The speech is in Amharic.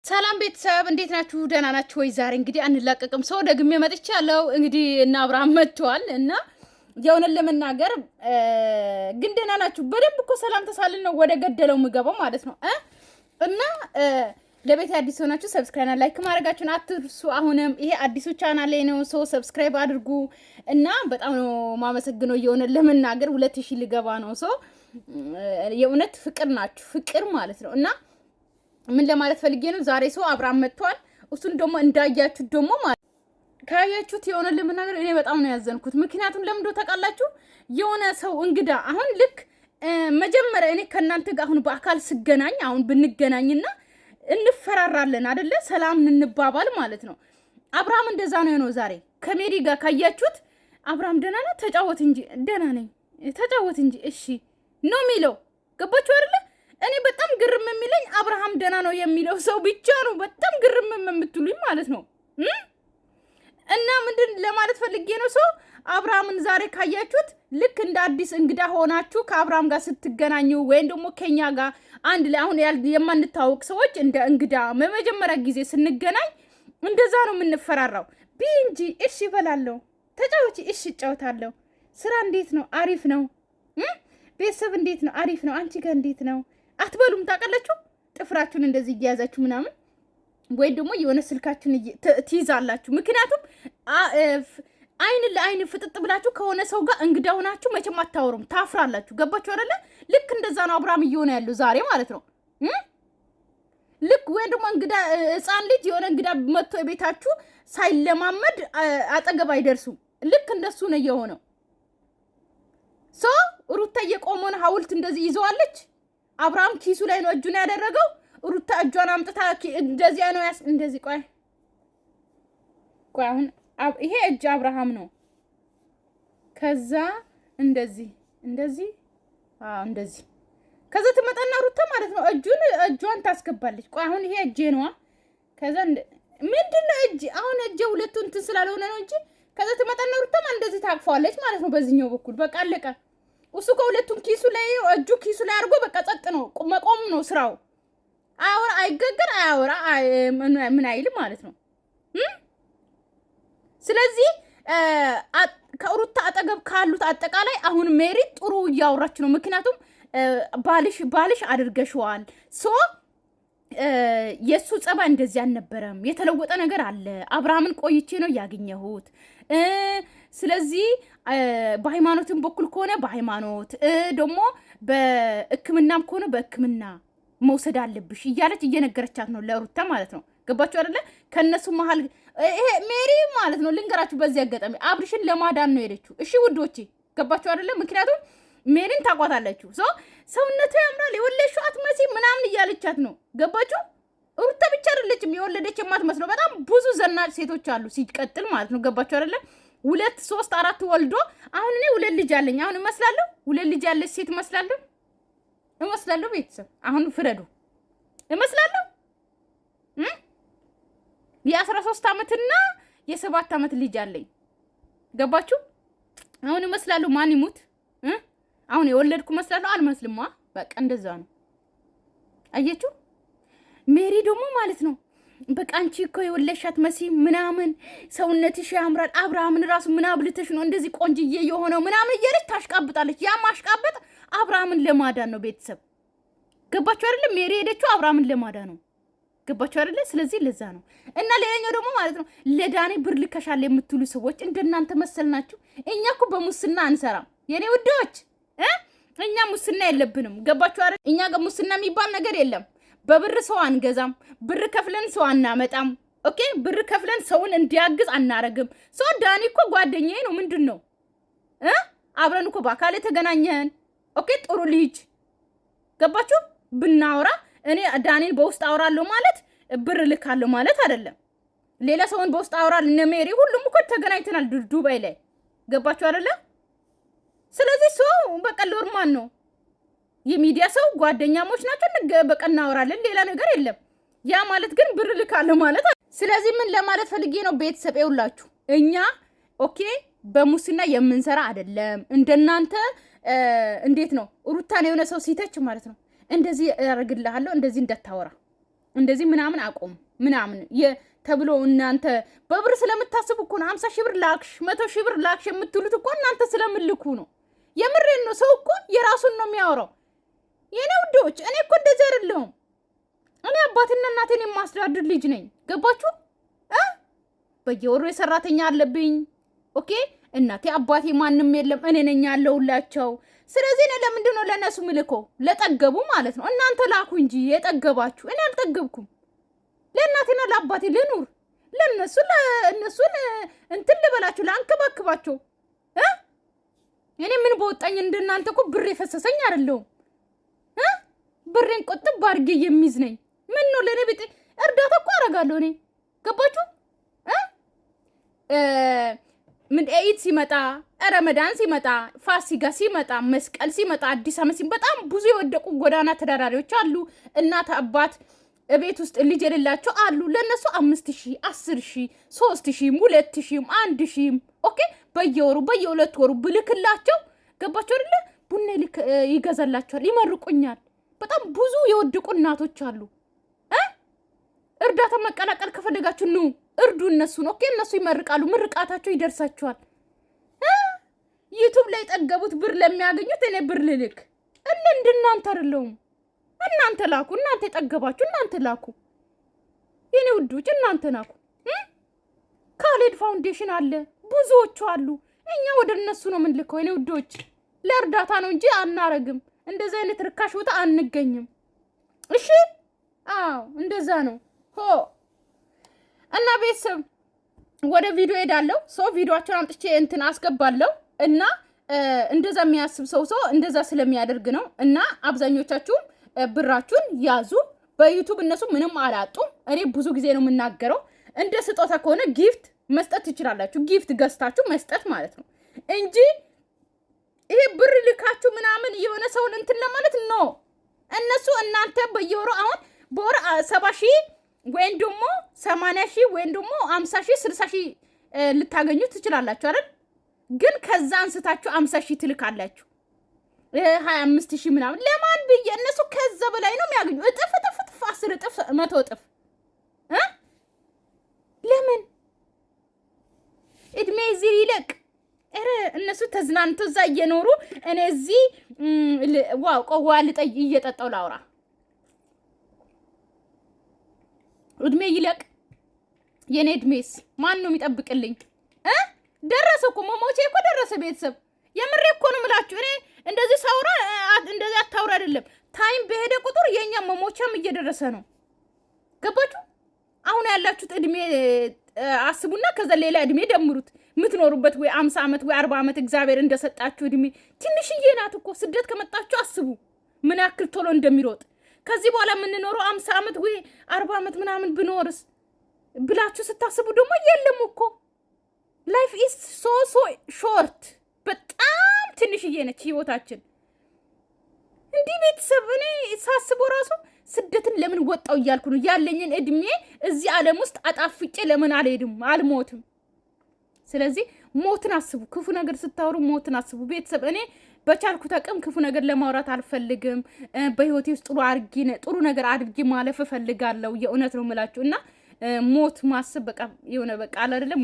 ሰላም ቤተሰብ እንዴት ናችሁ? ደህና ናችሁ ወይ? ዛሬ እንግዲህ አንላቀቅም ሰው ደግሜ መጥቻለሁ። እንግዲህ እና አብርሃም መጥቷል እና የሆነን ለመናገር ግን ደህና ናችሁ? በደንብ እኮ ሰላም ተሳልን ነው ወደ ገደለው የምገባው ማለት ነው እና ለቤት አዲስ ሆናችሁ ሰብስክራይብ ላይክ ማድረጋችሁን አትርሱ። አሁንም ይሄ አዲሱ ቻናል ላይ ነው ሰው ሰብስክራይብ አድርጉ እና በጣም ነው ማመሰግነው። የሆነን ለመናገር 2000 ልገባ ነው ሰው የእውነት ፍቅር ናችሁ ፍቅር ማለት ነው እና ምን ለማለት ፈልጌ ነው ዛሬ ሰው አብርሃም መጥቷል። እሱን ደግሞ እንዳያችሁት ደግሞ ማለት ካያችሁት የሆነ ለመናገር እኔ በጣም ነው ያዘንኩት። ምክንያቱም ለምን እንደው ታውቃላችሁ የሆነ ሰው እንግዳ አሁን ልክ መጀመሪያ እኔ ከናንተ ጋር አሁን በአካል ስገናኝ አሁን ብንገናኝና እንፈራራለን አይደለ ሰላም እንባባል ማለት ነው። አብርሃም እንደዛ ነው ዛሬ ከሜሪ ጋር ካያችሁት አብርሃም ደህና ነህ ተጫወት እንጂ ደህና ነኝ ተጫወት እንጂ እሺ ነው የሚለው ገባችሁ አይደለ? እኔ በጣም ግርም የሚለኝ አብርሃም ደህና ነው የሚለው ሰው ብቻ ነው በጣም ግርም የምትሉኝ ማለት ነው። እና ምንድን ለማለት ፈልጌ ነው ሰው አብርሃምን ዛሬ ካያችሁት ልክ እንደ አዲስ እንግዳ ሆናችሁ ከአብርሃም ጋር ስትገናኙ ወይም ደግሞ ከኛ ጋር አንድ ላይ አሁን የማንታወቅ ሰዎች እንደ እንግዳ በመጀመሪያ ጊዜ ስንገናኝ እንደዛ ነው የምንፈራራው። ቢንጂ እሺ እበላለሁ ተጫውቺ እሺ እጫወታለሁ። ስራ እንዴት ነው? አሪፍ ነው። ቤተሰብ እንዴት ነው? አሪፍ ነው። አንቺ ጋር እንዴት ነው አትበሉም? ታውቃላችሁ ጥፍራችሁን እንደዚህ እያያዛችሁ ምናምን ወይ ደግሞ የሆነ ስልካችሁን ትይዛላችሁ። ምክንያቱም አይን ለአይን ፍጥጥ ብላችሁ ከሆነ ሰው ጋር እንግዳ ሆናችሁ መቼም አታወሩም፣ ታፍራላችሁ። ገባችሁ አይደለ? ልክ እንደዛ ነው አብርሃም እየሆነ ያለው ዛሬ ማለት ነው። ልክ ወይ ደግሞ እንግዳ ህፃን ልጅ የሆነ እንግዳ መጥቶ የቤታችሁ ሳይለማመድ አጠገብ አይደርሱም። ልክ እንደሱ ነው የሆነው። ሩታ የቆመውን ሐውልት እንደዚህ ይዘዋለች። አብርሃም ኪሱ ላይ ነው እጁን ያደረገው። ሩታ እጇን አምጥታ እንደዚህ ነው እንደዚህ ቆይ አሁን ይሄ እጅ አብርሃም ነው። ከዛ እንደዚህ እንደዚህ ከዛ ትመጣና ሩታ ማለት ነው እጇን ታስገባለች። ቆይ አሁን ይሄ እጄ ነው። ከዛ ምንድነው እጅ አሁን እጄ ሁለቱ እንትን ስላልሆነ ነው እንጂ ከዛ ትመጣና ሩታ እንደዚህ ታቅፈዋለች ማለት ነው በዚህኛው በኩል በቃ አለቀ። እሱ ከሁለቱም ኪሱ ላይ እጁ ኪሱ ላይ አድርጎ በቃ ጸጥ ነው መቆም ነው ስራው። አወራ አይገገር አያወራ ምን አይል ማለት ነው። ስለዚህ ከሩታ አጠገብ ካሉት አጠቃላይ አሁን ሜሪ ጥሩ እያወራች ነው። ምክንያቱም ባልሽ አድርገሽዋል የሱ ጸባይ እንደዚህ አልነበረም፣ የተለወጠ ነገር አለ። አብርሃምን ቆይቼ ነው ያገኘሁት። ስለዚህ በሃይማኖትም በኩል ከሆነ በሃይማኖት ደግሞ በሕክምናም ከሆነ በሕክምና መውሰድ አለብሽ እያለች እየነገረቻት ነው ለሩታ ማለት ነው። ገባችሁ አይደለ? ከነሱ መሀል ይሄ ሜሪ ማለት ነው። ልንገራችሁ በዚህ አጋጣሚ አብርሽን ለማዳን ነው የሄደችው። እሺ ውዶቼ ገባችሁ አይደለ? ምክንያቱም ሜሪን ታቋታላችሁ። ሰውነቱ ያምራል የወለድሽው አትመሲ ምናምን እያለቻት ነው። ገባችሁ? ሩታ ብቻ አይደለችም የወለደች የማትመስለው በጣም ብዙ ዘናጭ ሴቶች አሉ ሲቀጥል ማለት ነው። ገባችሁ አይደለ? 2 3 4 ወልዶ አሁን እኔ 2 ልጅ አለኝ። አሁን እመስላለሁ 2 ልጅ ያለች ሴት እመስላለሁ? ቤተሰብ አሁን ፍረዱ። እመስላለሁ የ13 ዓመትና የ7 ዓመት ልጅ አለኝ። ገባችሁ? አሁን እመስላለሁ ማን ይሙት አሁን የወለድኩ እመስላለሁ? አልመስልማ። በቃ እንደዛ ነው። አየችሁ? ሜሪ ደግሞ ማለት ነው በቃ አንቺ እኮ የወለሻት መሲ ምናምን ሰውነትሽ ያምራል፣ አብርሃምን ራሱ ምን አብልተሽ ነው እንደዚህ ቆንጅዬ የሆነው ምናምን እያለች ታሽቃብጣለች። ያ ማሽቃበጥ አብርሃምን ለማዳን ነው። ቤተሰብ ገባችሁ አይደለ? ሜሪ ሄደችው አብርሃምን ለማዳን ነው። ገባችሁ አይደለ? ስለዚህ ለዛ ነው። እና ሌላኛው ደግሞ ማለት ነው ለዳኒ ብር ልከሻል የምትሉ ሰዎች እንደናንተ መሰል ናችሁ። እኛ እኮ በሙስና አንሰራም የኔ ውዶች። እኛ ሙስና የለብንም። ገባችሁ አይደል? እኛ ጋር ሙስና የሚባል ነገር የለም። በብር ሰው አንገዛም። ብር ከፍለን ሰው አናመጣም። ኦኬ፣ ብር ከፍለን ሰውን እንዲያግዝ አናረግም። ዳኒ እኮ ጓደኛዬ ነው። ምንድን ነው አብረን እኮ በአካል የተገናኘን። ኦኬ፣ ጥሩ ልጅ ገባችሁ? ብናወራ እኔ ዳኒን በውስጥ አወራለሁ ማለት ብር ልካለሁ ማለት አይደለም። ሌላ ሰውን በውስጥ አወራል እነ ሜሪ ሁሉም እኮ ተገናኝተናል ዱባይ ላይ። ገባችሁ አይደለ? ስለዚህ ሰው በቃ ሎርማን ነው። የሚዲያ ሰው ጓደኛሞች ናቸው። በቃ እናወራለን፣ ሌላ ነገር የለም። ያ ማለት ግን ብር ልካለሁ ማለት። ስለዚህ ምን ለማለት ፈልጌ ነው ቤተሰብ ይውላችሁ እኛ ኦኬ በሙስና የምንሰራ አይደለም። እንደናንተ እንዴት ነው ሩታን የሆነ ሰው ሲተች ማለት ነው እንደዚህ ያደርግልሃለሁ እንደዚህ እንዳታወራ እንደዚህ ምናምን አቁም ምናምን ተብሎ እናንተ በብር ስለምታስቡ እኮ ነው 50 ሺህ ብር ላክሽ 100 ሺህ ብር ላክሽ የምትሉት እኮ እናንተ ስለምልኩ ነው። የምሬን ነው። ሰው እኮ የራሱን ነው የሚያወራው። የኔ ውዶች እኔ እኮ እንደዚህ አይደለሁም። እኔ አባትና እናቴን የማስተዳድር ልጅ ነኝ። ገባችሁ? በየወሩ የሰራተኛ አለብኝ። ኦኬ እናቴ አባቴ ማንም የለም፣ እኔ ነኝ ያለሁላቸው። ስለዚህ እኔ ለምንድን ነው ለእነሱ ምልኮ? ለጠገቡ ማለት ነው። እናንተ ላኩ እንጂ የጠገባችሁ። እኔ አልጠገብኩም። ለእናቴና ለአባቴ ልኑር፣ እነሱን እንትን ልበላችሁ፣ ላንከባክባቸው። እኔ ምን በወጣኝ? እንደናንተ እኮ ብር የፈሰሰኝ አይደለሁም። ብሬን ቆጥብ አድርጌ የሚይዝ ነኝ። ምን ነው ለእኔ ቤት እርዳታ እኮ አደርጋለሁ እኔ። ገባችሁ? ምን ኢድ ሲመጣ፣ ረመዳን ሲመጣ፣ ፋሲካ ሲመጣ፣ መስቀል ሲመጣ፣ አዲስ ዓመት ሲመጣ በጣም ብዙ የወደቁ ጎዳና ተዳዳሪዎች አሉ። እናት አባት ቤት ውስጥ ልጅ የሌላቸው አሉ። ለነሱ 5000 10000 3000 2000 1000 ኦኬ በየወሩ በየሁለት ወሩ ብልክላቸው ገባቸው አይደለ? ቡና ይገዛላቸዋል፣ ይመርቁኛል። በጣም ብዙ የወደቁ እናቶች አሉ። እርዳታ መቀላቀል ከፈለጋችሁ ኑ እርዱ እነሱን። ኦኬ እነሱ ይመርቃሉ፣ ምርቃታቸው ይደርሳቸዋል። ዩቲዩብ ላይ ጠገቡት ብር ለሚያገኙት እኔ ብር ልልክ እንደናንተ አይደለሁም። እናንተ ላኩ፣ እናንተ የጠገባችሁ እናንተ ላኩ። የኔ ውዶች እናንተ ላኩ። ካሌድ ፋውንዴሽን አለ፣ ብዙዎቹ አሉ። እኛ ወደ እነሱ ነው የምንልከው። የኔ ውዶች ለእርዳታ ነው እንጂ አናረግም። እንደዛ አይነት ርካሽ ቦታ አንገኝም። እሺ አዎ እንደዛ ነው። እና ቤተሰብ ወደ ቪዲዮ ሄዳለሁ። ሰው ቪዲዮአቸውን አምጥቼ እንትን አስገባለሁ እና እንደዛ የሚያስብ ሰው እንደዛ ስለሚያደርግ ነው። እና አብዛኞቻችሁም ብራችሁን ያዙ። በዩቲዩብ እነሱ ምንም አላጡም። እኔ ብዙ ጊዜ ነው የምናገረው። እንደ ስጦታ ከሆነ ጊፍት መስጠት ትችላላችሁ። ጊፍት ገዝታችሁ መስጠት ማለት ነው እንጂ ይሄ ብር ልካችሁ ምናምን የሆነ ሰውን እንትን ለማለት ነው። እነሱ እናንተ በየወሩ አሁን በወር 70,000 ወይም ደግሞ 80,000 ወይም ደግሞ 50,000 60,000 ልታገኙ ትችላላችሁ አይደል? ግን ከዛ አንስታችሁ 50,000 ትልካላችሁ 25,000 ምናምን ለማን ብዬ? እነሱ ከዛ በላይ ነው የሚያገኙ። እጥፍ 10 እጥፍ 100 እጥፍ ለምን እድሜ እዚህ ይለቅ? እነሱ ተዝናንቶ እዛ እየኖሩ እኔ እዚህ ዋው ቆዋ ልጠይ እየጠጣው ላውራ። እድሜ ይለቅ። የኔ እድሜስ ማን ነው የሚጠብቅልኝ? ደረሰ እኮ መሞቼ እኮ ደረሰ። ቤተሰብ የምሬ እኮ ነው የምላችሁ። እኔ እንደዚህ ሳውራ እንደዚህ አታውራ አይደለም። ታይም በሄደ ቁጥር የኛ መሞቻም እየደረሰ ነው። ገባችሁ? አሁን ያላችሁት እድሜ አስቡና ከዛ ሌላ እድሜ ደምሩት። የምትኖሩበት ወይ 50 ዓመት ወይ 40 ዓመት እግዚአብሔር እንደሰጣችሁ እድሜ ትንሽዬ ናት እኮ። ስደት ከመጣችሁ አስቡ ምን ያክል ቶሎ እንደሚሮጥ። ከዚህ በኋላ የምንኖረው 50 ዓመት ወይ 40 ዓመት ምናምን ብኖርስ ብላችሁ ስታስቡ ደግሞ የለም እኮ። ላይፍ ኢዝ ሶ ሾርት፣ በጣም ትንሽዬ ነች ህይወታችን። እንዲህ ቤተሰብ እኔ ሳስበው ራሱ ስደትን ለምን ወጣው እያልኩ ነው። ያለኝን እድሜ እዚህ ዓለም ውስጥ አጣፍጬ ለምን አልሄድም አልሞትም? ስለዚህ ሞትን አስቡ። ክፉ ነገር ስታወሩ ሞትን አስቡ ቤተሰብ። እኔ በቻልኩት አቅም ክፉ ነገር ለማውራት አልፈልግም። በህይወቴ ውስጥ ጥሩ ነገር አድርጌ ማለፍ እፈልጋለሁ። የእውነት ነው የምላችሁ። እና ሞት ማስብ በቃ የሆነ በቃ አይደለም